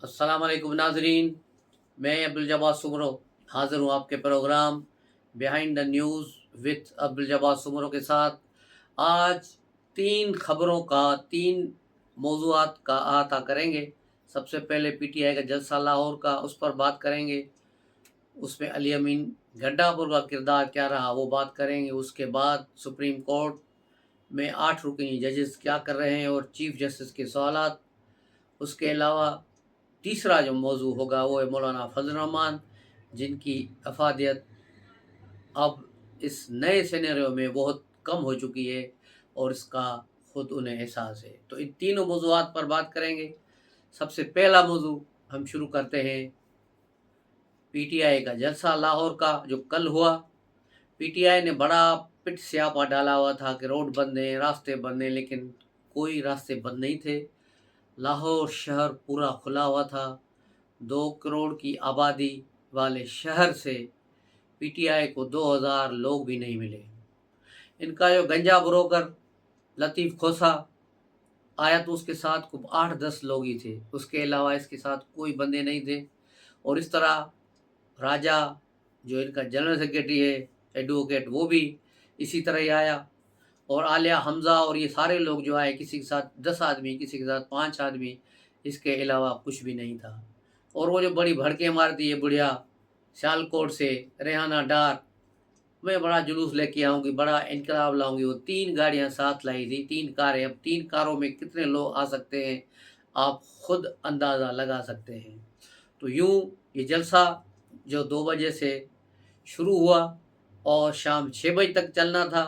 अस्सलाम वालेकुम नाजरीन। मैं अब्दुल जब्बार सुमरो हाज़िर हूँ आपके program behind the news with Abdul Jabbar Soomro के साथ। आज तीन खबरों का तीन मौज़ूआत का अहाता करेंगे। सबसे पहले पीटीआई का जलसा लाहौर का, उस पर बात करेंगे। उसमें अली अमीन गड्ढापुर का किरदार क्या रहा वो बात करेंगे। उसके बाद सुप्रीम कोर्ट में 8 रुकनी जजेस क्या कर रहे हैं और चीफ जस्टिस के सवालात। उसके अलावा तीसरा जो मौजू होगा वो है मौलाना फजल रहमान, जिनकी अफादियत अब इस नए सिनेरियो में बहुत कम हो चुकी है और इसका खुद उन्हें एहसास है। तो इन तीनों मौजूआत पर बात करेंगे। सबसे पहला मौजू हम शुरू करते हैं पीटीआई का जलसा लाहौर का जो कल हुआ। पीटीआई ने बड़ा पिट स्यापा डाला हुआ था कि रोड बंद हैं, रास्ते बंद हैं, लेकिन कोई रास्ते बंद नहीं थे। लाहौर शहर पूरा खुला हुआ था। 2 करोड़ की आबादी वाले शहर से पीटीआई को 2000 लोग भी नहीं मिले। इनका जो गंजा ब्रोकर लतीफ़ खोसा आया तो उसके साथ कुछ 8-10 लोग ही थे, उसके अलावा इसके साथ कोई बंदे नहीं थे। और इस तरह राजा जो इनका जनरल सेक्रेटरी है, एडवोकेट, वो भी इसी तरह ही आया। और आलिया हमज़ा और ये सारे लोग जो आए, किसी के साथ 10 आदमी, किसी के साथ 5 आदमी, इसके अलावा कुछ भी नहीं था। और वो जो बड़ी भड़कें मारती है बुढ़िया सियालकोट से रेहाना डार, मैं बड़ा जुलूस लेके आऊँगी, बड़ा इनकलाब लाऊँगी, वो 3 गाड़ियाँ साथ लाई थी, 3 कारें। अब 3 कारों में कितने लोग आ सकते हैं, आप खुद अंदाज़ा लगा सकते हैं। तो यूँ ये जलसा जो 2 बजे से शुरू हुआ और शाम 6 बजे तक चलना था,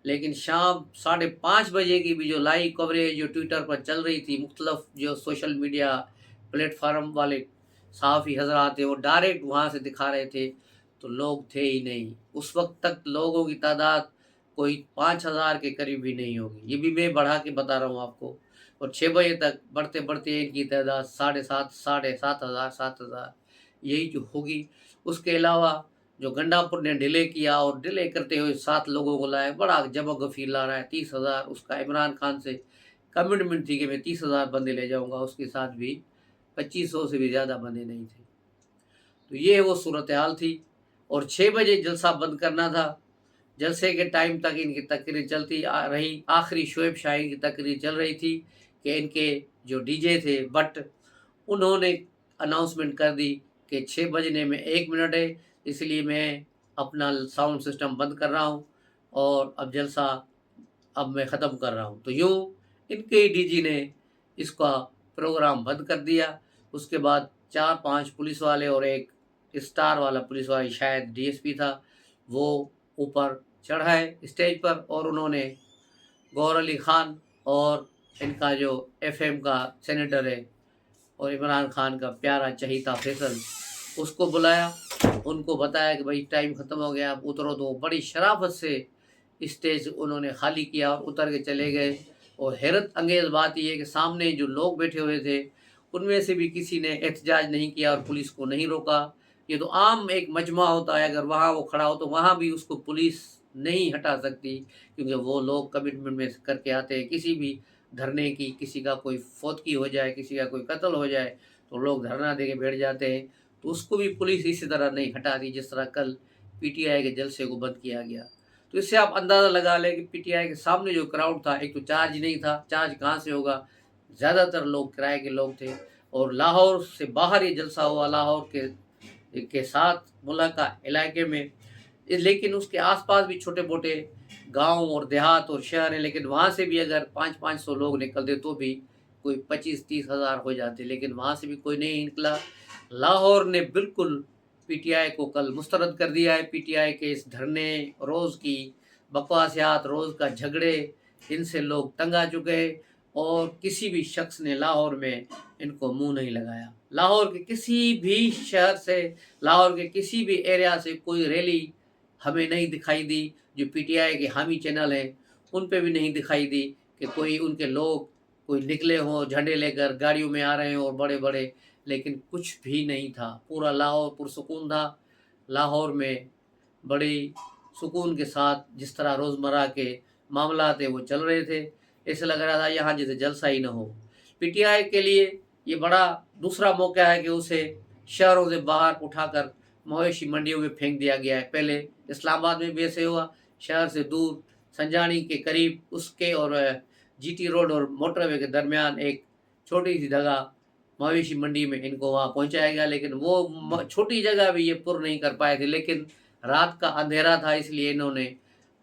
लेकिन शाम 5:30 बजे की भी जो लाइव कवरेज जो ट्विटर पर चल रही थी, मुख्तलफ जो सोशल मीडिया प्लेटफार्म वाले सहाफ़ी हज़रात थे वो डायरेक्ट वहाँ से दिखा रहे थे, तो लोग थे ही नहीं। उस वक्त तक लोगों की तादाद कोई 5000 के करीब भी नहीं होगी, ये भी मैं बढ़ा के बता रहा हूँ आपको। और 6 बजे तक बढ़ते बढ़ते इनकी तादाद 7,500 7,000 यही जो होगी। उसके अलावा जो गंडापुर ने डिले किया और डिले करते हुए 7 लोगों को लाया, बड़ा जबरगफीर ला रहा है। 30,000 उसका इमरान खान से कमिटमेंट थी कि मैं 30,000 बंदे ले जाऊंगा, उसके साथ भी 2500 से भी ज़्यादा बंदे नहीं थे। तो ये वो सूरत हाल थी। और 6 बजे जलसा बंद करना था। जलसे के टाइम तक इनकी तकरीर चलती रही। आखिरी शोएब शाहीन की तकरीर चल रही थी कि इनके जो डीजे थे बट उन्होंने अनाउंसमेंट कर दी कि 6 बजने में 1 मिनट है, इसलिए मैं अपना साउंड सिस्टम बंद कर रहा हूँ और अब जलसा अब मैं ख़त्म कर रहा हूँ। तो यूँ इनके ही डीजी ने इसका प्रोग्राम बंद कर दिया। उसके बाद 4-5 पुलिस वाले और एक स्टार वाला पुलिस वाला, शायद डीएसपी था, वो ऊपर चढ़ाए स्टेज पर और उन्होंने गौहर अली खान और इनका जो एफएम का सेनेटर है और इमरान खान का प्यारा चहीता फैसल, उसको बुलाया। उनको बताया कि भाई टाइम ख़त्म हो गया, आप उतरो। तो बड़ी शराफत से स्टेज उन्होंने खाली किया और उतर के चले गए। और हैरत अंगेज़ बात ये है कि सामने जो लोग बैठे हुए थे उनमें से भी किसी ने एहतजाज नहीं किया और पुलिस को नहीं रोका। ये तो आम एक मजमा होता है, अगर वहाँ वो खड़ा हो तो वहाँ भी उसको पुलिस नहीं हटा सकती, क्योंकि वो लोग कमिटमेंट में करके आते हैं। किसी भी धरने की, किसी का कोई फौतगी हो जाए, किसी का कोई कत्ल हो जाए, तो लोग धरना दे के बैठ जाते हैं। तो उसको भी पुलिस इसी तरह नहीं हटाती जिस तरह कल पीटीआई के जलसे को बंद किया गया। तो इससे आप अंदाज़ा लगा लें कि पीटीआई के सामने जो क्राउड था, एक तो चार्ज नहीं था, चार्ज कहाँ से होगा, ज़्यादातर लोग किराए के लोग थे। और लाहौर से बाहर ये जलसा हुआ, लाहौर के साथ मुलाका इलाके में। लेकिन उसके आसपास भी छोटे मोटे गांव और देहात और शहर हैं, लेकिन वहाँ से भी अगर 500-500 लोग निकलते तो भी कोई 25-30 हज़ार हो जाते, लेकिन वहाँ से भी कोई नहीं निकला। लाहौर ने बिल्कुल पीटीआई को कल मुस्तरद कर दिया है। पीटीआई के इस धरने, रोज़ की बकवासियात, रोज़ का झगड़े, इनसे लोग तंग आ चुके हैं और किसी भी शख्स ने लाहौर में इनको मुंह नहीं लगाया। लाहौर के किसी भी शहर से, लाहौर के किसी भी एरिया से कोई रैली हमें नहीं दिखाई दी। जो पीटीआई के हामी चैनल हैं उन पे भी नहीं दिखाई दी कि कोई उनके लोग कोई निकले हों झंडे लेकर, गाड़ियों में आ रहे हों और बड़े बड़े, लेकिन कुछ भी नहीं था। पूरा लाहौर पुरसुकून था। लाहौर में बड़ी सुकून के साथ जिस तरह रोज़मर्रा के मामला थे वो चल रहे थे। ऐसे लग रहा था यहाँ जैसे जलसा ही ना हो। पीटीआई के लिए ये बड़ा दूसरा मौका है कि उसे शहरों से बाहर उठाकर मवेशी मंडियों में फेंक दिया गया है। पहले इस्लामाबाद में भी ऐसे हुआ, शहर से दूर संजानी के करीब उसके और जीटी रोड और मोटरवे के दरमियान एक छोटी सी जगह मवेशी मंडी में इनको वहाँ पहुँचाया गया, लेकिन वो छोटी जगह भी ये पुर नहीं कर पाए थे। लेकिन रात का अंधेरा था, इसलिए इन्होंने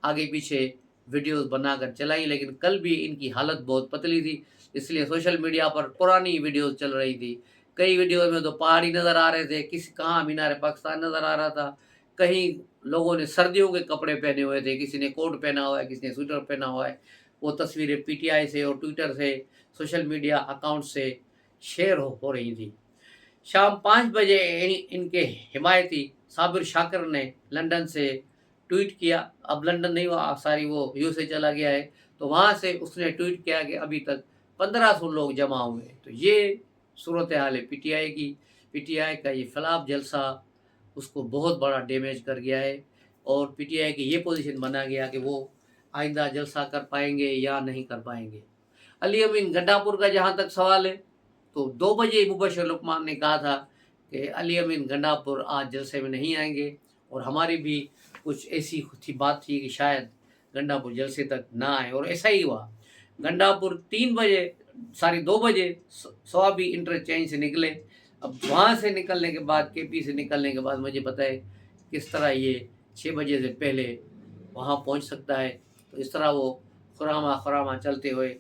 आगे पीछे वीडियोस बनाकर चलाई, लेकिन कल भी इनकी हालत बहुत पतली थी, इसलिए सोशल मीडिया पर पुरानी वीडियोस चल रही थी। कई वीडियो में तो पहाड़ी नज़र आ रहे थे, किसी कहाँ मीनार पाकिस्तान नज़र आ रहा था, कहीं लोगों ने सर्दियों के कपड़े पहने हुए थे, किसी ने कोट पहना हुआ है, किसी ने स्वेटर पहना हुआ है। वो तस्वीरें पीटीआई से और ट्विटर से, सोशल मीडिया अकाउंट से शेयर हो रही थी। शाम 5 बजे इनके हिमायती साबिर शाकिर ने लंदन से ट्वीट किया। अब लंदन नहीं हुआ, सारी वो यूएसए चला गया है, तो वहाँ से उसने ट्वीट किया कि अभी तक 1500 लोग जमा हुए। तो ये सूरत हाल है पीटीआई की। पीटीआई का ये फलाप जलसा उसको बहुत बड़ा डैमेज कर गया है, और पीटीआई की ये पोजीशन बना गया कि वो आइंदा जलसा कर पाएंगे या नहीं कर पाएंगे। अली अमीन गंडापुर का जहाँ तक सवाल है, तो 2 बजे मुबशर लुकमान ने कहा था कि अली अमीन गंडापुर आज जलसे में नहीं आएंगे, और हमारी भी कुछ ऐसी थी बात थी कि शायद गंडापुर जलसे तक ना आए, और ऐसा ही हुआ। गंडापुर 3 बजे 2:30 बजे स्वाबी इंटरचेंज से निकले। अब वहाँ से निकलने के बाद, केपी से निकलने के बाद, मुझे पता है किस तरह ये 6 बजे से पहले वहाँ पहुँच सकता है। तो इस तरह वो खुरामा चलते हुए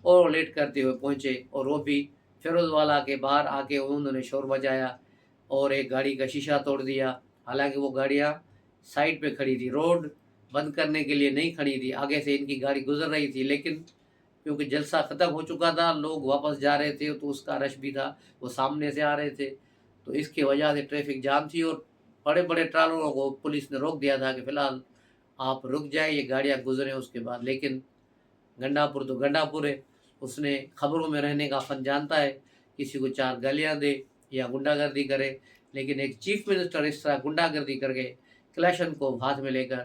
और लेट करते हुए पहुँचे, और वो भी फिरोजवाला के बाहर आके उन्होंने शोर बजाया और एक गाड़ी का शीशा तोड़ दिया। हालांकि वो गाड़ियाँ साइड पे खड़ी थी, रोड बंद करने के लिए नहीं खड़ी थी, आगे से इनकी गाड़ी गुजर रही थी, लेकिन क्योंकि जलसा ख़त्म हो चुका था, लोग वापस जा रहे थे, तो उसका रश भी था, वो सामने से आ रहे थे, तो इसकी वजह से ट्रैफिक जाम थी, और बड़े बड़े ट्रालों को पुलिस ने रोक दिया था कि फ़िलहाल आप रुक जाए, ये गाड़ियाँ गुजरें उसके बाद। लेकिन गंडापुर तो गंडापुर है, उसने खबरों में रहने का फन जानता है, किसी को 4 गालियाँ दे या गुंडागर्दी करे, लेकिन एक चीफ मिनिस्टर इस तरह गुंडागर्दी करके कलेक्शन को हाथ में लेकर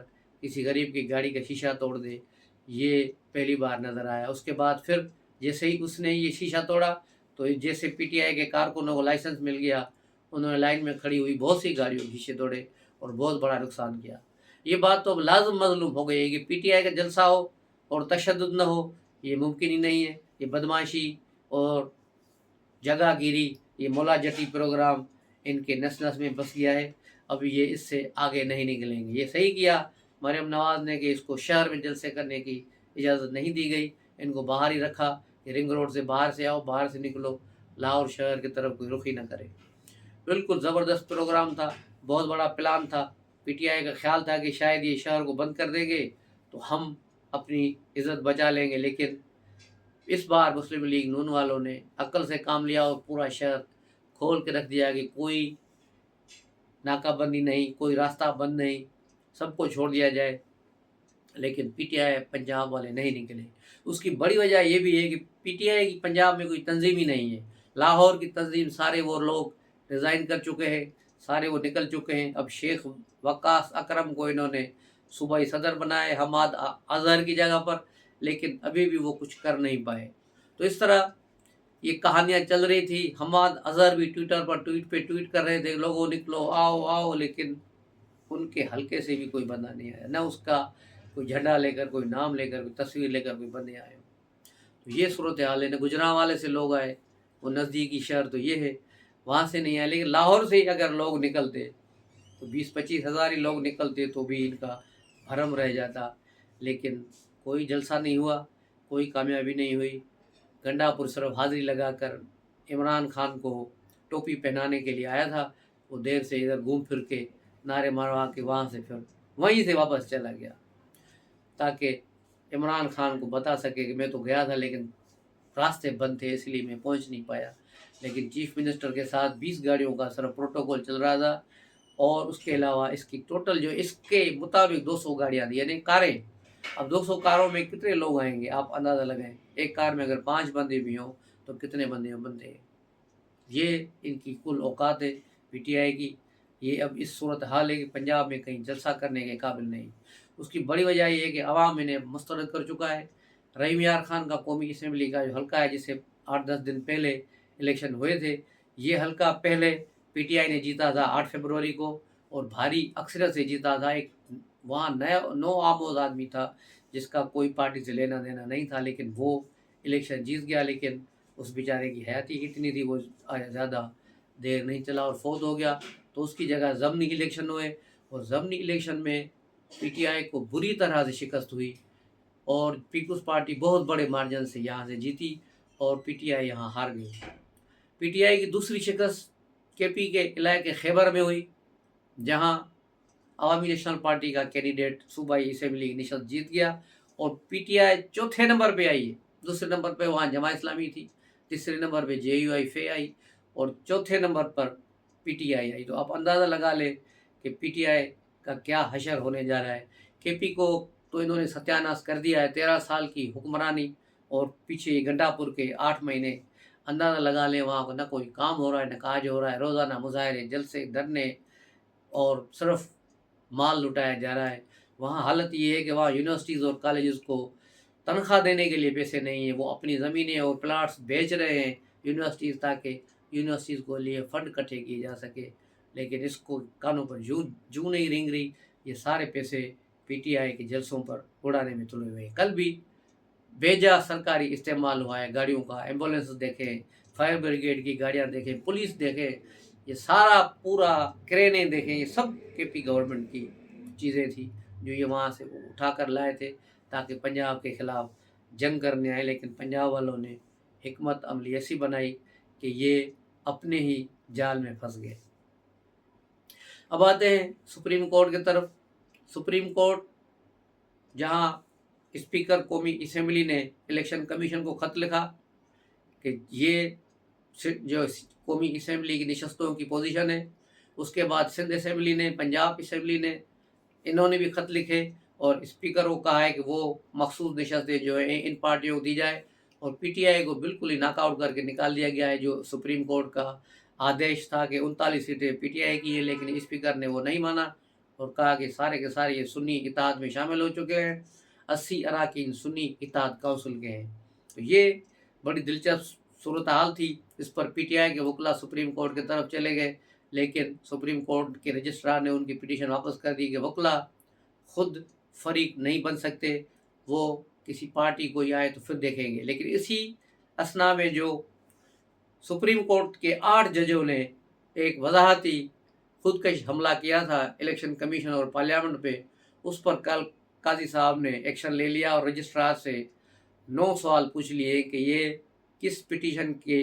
किसी गरीब की गाड़ी का शीशा तोड़ दे, ये पहली बार नज़र आया। उसके बाद फिर जैसे ही उसने ये शीशा तोड़ा, तो जैसे पीटीआई के कारकुनों को लाइसेंस मिल गया, उन्होंने लाइन में खड़ी हुई बहुत सी गाड़ियों के शीशे तोड़े और बहुत बड़ा नुकसान किया। ये बात तो अब लाजम मजलूम हो गई है कि पीटीआई का जलसा हो और तशद्दुद न हो, ये मुमकिन ही नहीं है। ये बदमाशी और जगहगिरी, ये मौला जटी प्रोग्राम इनके नस नस में बस गया है। अब ये इससे आगे नहीं निकलेंगे। ये सही किया मरियम नवाज़ ने कि इसको शहर में जलसे करने की इजाज़त नहीं दी गई, इनको बाहर ही रखा कि रिंग रोड से बाहर से आओ, बाहर से निकलो, लाहौर शहर की तरफ कोई रुख ही ना करे। बिल्कुल ज़बरदस्त प्रोग्राम था, बहुत बड़ा प्लान था। पीटीआई का ख्याल था कि शायद ये शहर को बंद कर देंगे तो हम अपनी इज़्ज़त बचा लेंगे, लेकिन इस बार मुस्लिम लीग नून वालों ने अक्ल से काम लिया और पूरा शहर खोल के रख दिया कि कोई नाकाबंदी नहीं, कोई रास्ता बंद नहीं, सबको छोड़ दिया जाए। लेकिन पीटीआई पंजाब वाले नहीं निकले। उसकी बड़ी वजह ये भी है कि पीटीआई की पंजाब में कोई तंजीम ही नहीं है। लाहौर की तंजीम सारे वो लोग रिज़ाइन कर चुके हैं, सारे वो निकल चुके हैं। अब शेख वक्कास अकरम को इन्होंने सूबाई सदर बनाए हमाद अजहर की जगह पर, लेकिन अभी भी वो कुछ कर नहीं पाए। तो इस तरह ये कहानियाँ चल रही थी। हमाद अजहर भी ट्विटर पर ट्वीट कर रहे थे, लोगों निकलो आओ आओ, लेकिन उनके हल्के से भी कोई बंदा नहीं आया, ना उसका कोई झंडा लेकर, कोई नाम लेकर, कोई तस्वीर लेकर कोई बंदे आए। तो ये सूरत हाल है। न गुजरांवाले से लोग आए, वो नज़दीकी शहर तो ये है, वहाँ से नहीं आए। लेकिन लाहौर से ही अगर लोग निकलते तो 20-25 हज़ार ही लोग निकलते तो भी इनका भरम रह जाता। लेकिन कोई जलसा नहीं हुआ, कोई कामयाबी नहीं हुई। गंडापुर सिर्फ हाजिरी लगाकर इमरान खान को टोपी पहनाने के लिए आया था, वो देर से इधर घूम फिर के नारे मारवा के वहाँ से फिर वहीं से वापस चला गया, ताकि इमरान खान को बता सके कि मैं तो गया था लेकिन रास्ते बंद थे इसलिए मैं पहुँच नहीं पाया। लेकिन चीफ मिनिस्टर के साथ 20 गाड़ियों का सिर्फ प्रोटोकॉल चल रहा था, और उसके अलावा इसकी टोटल जो इसके मुताबिक 200 गाड़ियाँ थी, यानी कारें। अब 200 कारों में कितने लोग आएंगे आप अंदाज़ा लगाएं। एक कार में अगर 5 बंदे भी हों तो कितने बंदे हैं। ये इनकी कुल औकात है पीटीआई की। ये अब इस सूरत हाल है कि पंजाब में कहीं जलसा करने के काबिल नहीं। उसकी बड़ी वजह ये है कि अवाम इन्हें मुस्तरद कर चुका है। रहीम यार खान का कौमी असम्बली का जो हल्का है, जिसे 8-10 दिन पहले इलेक्शन हुए थे। ये हल्का पहले पीटीआई ने जीता था 8 फरवरी को और भारी अक्सरत से जीता था। एक वहाँ नया नो आमोज आदमी था जिसका कोई पार्टी से लेना देना नहीं था, लेकिन वो इलेक्शन जीत गया। लेकिन उस बेचारे की हयाती कितनी थी, वो ज़्यादा देर नहीं चला और फौत हो गया। तो उसकी जगह ज़मनी इलेक्शन हुए और ज़मनी इलेक्शन में पीटीआई को बुरी तरह से शिकस्त हुई और पीपल्स पार्टी बहुत बड़े मार्जिन से यहाँ से जीती और पीटीआई यहाँ हार गई। पीटीआई की दूसरी शिकस्त केपी के इलाके खैबर में हुई, जहाँ अवामी नेशनल पार्टी का कैंडिडेट सूबाई असेंबली की निशस्त जीत गया और पीटीआई चौथे नंबर पे आई है। दूसरे नंबर पे वहाँ जमा इस्लामी थी, तीसरे नंबर पे जेयूआई फे आई और चौथे नंबर पर पीटीआई आई। तो आप अंदाज़ा लगा लें कि पीटीआई का क्या हशर होने जा रहा है। केपी को तो इन्होंने सत्यानाश कर दिया है, 13 साल की हुक्मरानी और पीछे गंडापुर के 8 महीने। अंदाज़ा लगा लें वहाँ न कोई काम हो रहा है न काज हो रहा है, रोज़ाना मुजाहरे, जलसे, धरने और सिर्फ माल लुटाया जा रहा है। वहाँ हालत ये है कि वहाँ यूनिवर्सिटीज़ और कॉलेजेस को तनख्वाह देने के लिए पैसे नहीं है। वो अपनी ज़मीनें और प्लाट्स बेच रहे हैं यूनिवर्सिटीज़, ताकि यूनिवर्सिटीज़ को लिए फ़ंड इकट्ठे किए जा सके, लेकिन इसको कानों पर जू नहीं रेंग रही। ये सारे पैसे पीटीआई के जलसों पर उड़ाने में तुले हुए हैं। कल भी बेजा सरकारी इस्तेमाल हुआ है गाड़ियों का, एम्बुलेंस देखें, फायर ब्रिगेड की गाड़ियाँ देखें, पुलिस देखें, ये सारा पूरा क्रेनें देखें, ये सब केपी गवर्नमेंट की चीज़ें थी जो ये वहाँ से उठा कर लाए थे ताकि पंजाब के ख़िलाफ़ जंग करने आए। लेकिन पंजाब वालों ने हिकमत अमली ऐसी बनाई कि ये अपने ही जाल में फंस गए। अब आते हैं सुप्रीम कोर्ट की तरफ। सुप्रीम कोर्ट जहाँ स्पीकर कौमी असेंबली ने इलेक्शन कमीशन को ख़त लिखा कि ये जो कौमी असेंबली की नशस्तों की पोजीशन है, उसके बाद सिंध असेंबली ने, पंजाब असेंबली ने, इन्होंने भी ख़त लिखे और स्पीकर को कहा है कि वो मखसूस नशस्तें जो है इन पार्टियों को दी जाए और पीटीआई को बिल्कुल ही नॉकआउट करके निकाल दिया गया है। जो सुप्रीम कोर्ट का आदेश था कि 39 सीटें पीटीआई की है, लेकिन स्पीकर ने वो नहीं माना और कहा कि सारे के सारे ये सुन्नी इत्तेहाद में शामिल हो चुके हैं, 80 अरकान सुन्नी इत्तेहाद काउंसिल के हैं। तो ये बड़ी दिलचस्प सूरत हाल थी। इस पर पीटीआई के वकला सुप्रीम कोर्ट की तरफ चले गए, लेकिन सुप्रीम कोर्ट के रजिस्ट्रार ने उनकी पिटीशन वापस कर दी कि वकला खुद फरीक नहीं बन सकते, वो किसी पार्टी को आए तो फिर देखेंगे। लेकिन इसी असना में जो सुप्रीम कोर्ट के 8 जजों ने एक वजाहती खुदकश हमला किया था इलेक्शन कमीशन और पार्लियामेंट पे, उस पर कल काजी साहब ने एक्शन ले लिया और रजिस्ट्रार से 9 सवाल पूछ लिए कि ये किस पिटीशन के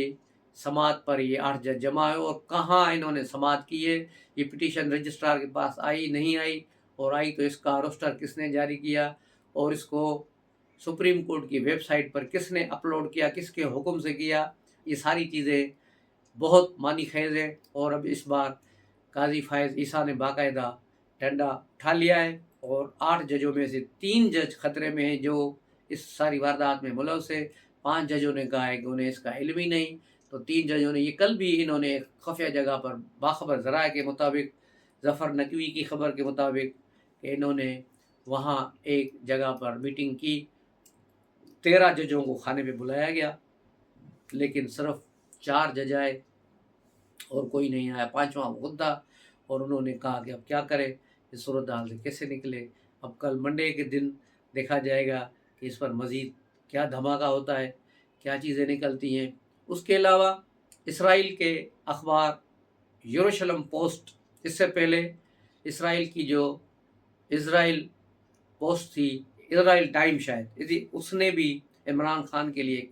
समात पर ये 8 जज जमा है और कहाँ इन्होंने समात की है। ये पिटीशन रजिस्ट्रार के पास आई नहीं आई, और आई तो इसका रोस्टर किसने जारी किया और इसको सुप्रीम कोर्ट की वेबसाइट पर किसने अपलोड किया, किसके हुक्म से किया। ये सारी चीज़ें बहुत मानी खेज है। और अब इस बार काजी फायज़ ईसा ने बाकायदा डंडा उठा लिया है और 8 जजों में से 3 जज खतरे में हैं जो इस सारी वारदात में मुलव्वस है। 5 जजों ने कहा है कि उन्हें इसका इल्म ही नहीं। तो 3 जजों ने, ये कल भी इन्होंने खुफिया जगह पर बाखबर ज़राए के मुताबिक, ज़फ़र नकवी की खबर के मुताबिक, इन्होंने वहाँ एक जगह पर मीटिंग की। 13 जजों को खाने पे बुलाया गया, लेकिन सिर्फ 4 जज आए और कोई नहीं आया, 5वां खुद था। और उन्होंने कहा कि अब क्या करें, इस सूरत हाल से कैसे निकले। अब कल मंडे के दिन देखा जाएगा कि इस पर मज़ीद क्या धमाका होता है, क्या चीज़ें निकलती हैं। उसके अलावा इसराइल के अखबार यरूशलेम पोस्ट, इससे पहले इसराइल की जो इसराइल पोस्ट थी, इसराइल टाइम शायद, यदि उसने भी इमरान खान के लिए एक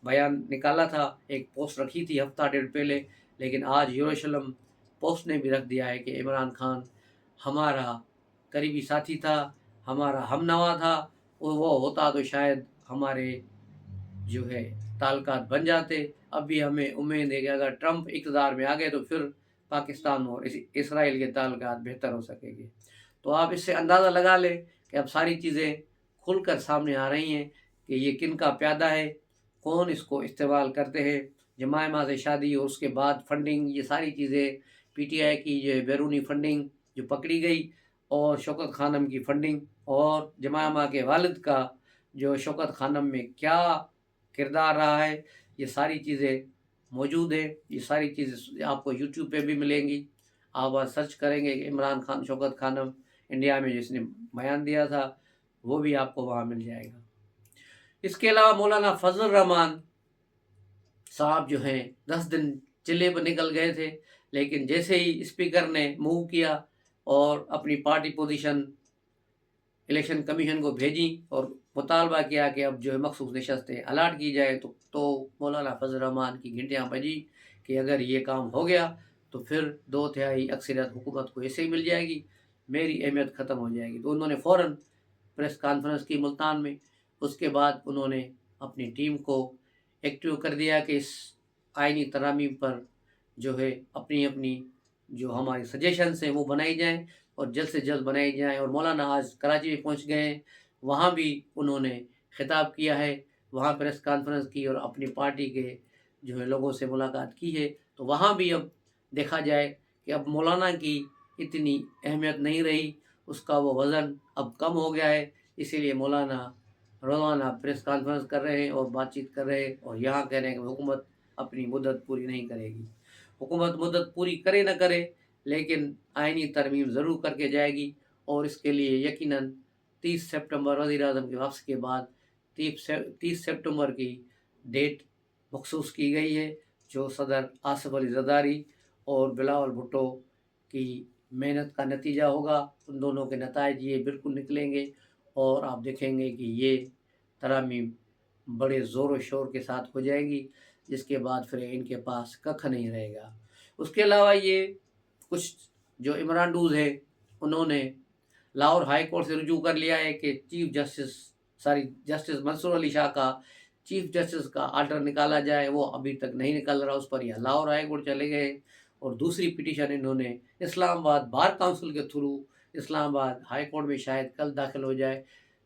बयान निकाला था, एक पोस्ट रखी थी हफ्ता डेढ़ पहले। लेकिन आज यरूशलेम पोस्ट ने भी रख दिया है कि इमरान खान हमारा करीबी साथी था, हमारा हमनवा था, और वो होता तो शायद हमारे जो है ताल्लुकात बन जाते। अब भी हमें उम्मीद है कि अगर ट्रंप इक़्तिदार में आ गए तो फिर पाकिस्तान और इसराइल के ताल्लुकात बेहतर हो सकेंगे। तो आप इससे अंदाज़ा लगा लें कि अब सारी चीज़ें खुलकर सामने आ रही हैं कि ये किन का प्यादा है, कौन इसको इस्तेमाल करते हैं। जमायमा से शादी और उसके बाद फंडिंग, ये सारी चीज़ें, पीटीआई की जो बैरूनी फंडिंग जो पकड़ी गई, और शौकत खानम की फंडिंग, और जमायमा के वालिद का जो शौकत खानम में क्या किरदार रहा है, ये सारी चीज़ें موجود ہے، یہ ساری چیزیں آپ کو یوٹیوب پہ بھی ملیں گی۔ آپ وہاں سرچ کریں گے کہ عمران خان شوکت خانم انڈیا میں جس نے بیان دیا تھا، وہ بھی آپ کو وہاں مل جائے گا۔ اس کے علاوہ مولانا فضل الرحمان صاحب جو ہیں 10 دن چلے پر نکل گئے تھے، لیکن جیسے ہی اسپیکر نے موو کیا اور اپنی پارٹی پوزیشن الیکشن کمیشن کو بھیجی اور مطالبہ کیا کہ اب جو ہے مخصوص نشستیں الاٹ کی جائے، تو مولانا فضل الرحمان کی گھنٹیاں بجی کہ اگر یہ کام ہو گیا تو پھر 2/3 اکثریت حکومت کو ایسے ہی مل جائے گی، میری اہمیت ختم ہو جائے گی۔ تو انہوں نے فوراً پریس کانفرنس کی ملتان میں۔ اس کے بعد انہوں نے اپنی ٹیم کو ایکٹیو کر دیا کہ اس آئینی ترامیم پر جو ہے اپنی جو ہماری سجیشنس ہیں وہ بنائی جائیں اور جلد سے جلد بنائی جائیں۔ اور مولانا آج کراچی میں پہنچ گئے ہیں، وہاں بھی انہوں نے خطاب کیا ہے، وہاں پریس کانفرنس کی اور اپنی پارٹی کے جو ہے لوگوں سے ملاقات کی ہے۔ تو وہاں بھی اب دیکھا جائے کہ اب مولانا کی اتنی اہمیت نہیں رہی، اس کا وہ وزن اب کم ہو گیا ہے، اسی لیے مولانا روزانہ پریس کانفرنس کر رہے ہیں اور بات چیت کر رہے ہیں اور یہاں کہہ رہے ہیں کہ حکومت اپنی مدت پوری نہیں کرے گی۔ حکومت مدت پوری کرے نہ کرے، لیکن آئینی ترمیم ضرور کر کے جائے گی، اور اس کے لیے یقیناً 30 سپٹمبر وزیر اعظم کی واپسی کے بعد 30 سپٹمبر کی ڈیٹ مخصوص کی گئی ہے، جو صدر آصف علی زرداری اور بلاول بھٹو کی محنت کا نتیجہ ہوگا۔ ان دونوں کے نتائج یہ بالکل نکلیں گے اور آپ دیکھیں گے کہ یہ ترامیم بڑے زور و شور کے ساتھ ہو جائے گی، جس کے بعد پھر ان کے پاس ککھ نہیں رہے گا۔ اس کے علاوہ یہ کچھ جو عمران ڈوز ہے، انہوں نے لاہور ہائی کورٹ سے رجوع کر لیا ہے کہ جسٹس منصور علی شاہ کا چیف جسٹس کا آرڈر نکالا جائے، وہ ابھی تک نہیں نکل رہا، اس پر یہ لاہور ہائی کورٹ چلے گئے۔ اور دوسری پٹیشن انہوں نے اسلام آباد بار کونسل کے تھرو اسلام آباد ہائی کورٹ میں شاید کل داخل ہو جائے،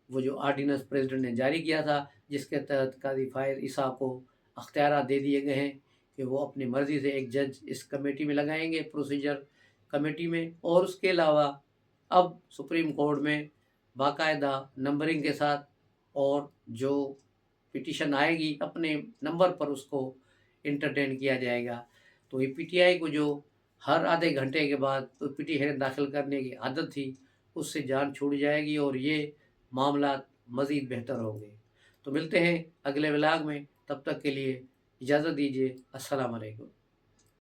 وہ جو آرڈیننس پریزیڈنٹ نے جاری کیا تھا، جس کے تحت قاضی فائز عیسیٰ کو اختیارات دے دیے گئے ہیں کہ وہ اپنی مرضی سے ایک جج اس کمیٹی میں لگائیں گے، پروسیجر کمیٹی میں۔ اور اس کے علاوہ اب سپریم کورٹ میں باقاعدہ نمبرنگ کے ساتھ اور جو پٹیشن آئے گی اپنے نمبر پر اس کو انٹرٹین کیا جائے گا۔ تو یہ پی ٹی آئی کو جو ہر آدھے گھنٹے کے بعد پٹیشن داخل کرنے کی عادت تھی، اس سے جان چھوٹ جائے گی اور یہ معاملات مزید بہتر ہوں گے۔ تو ملتے ہیں اگلے ولاگ میں، تب تک کے لیے اجازت دیجیے۔ السلام علیکم۔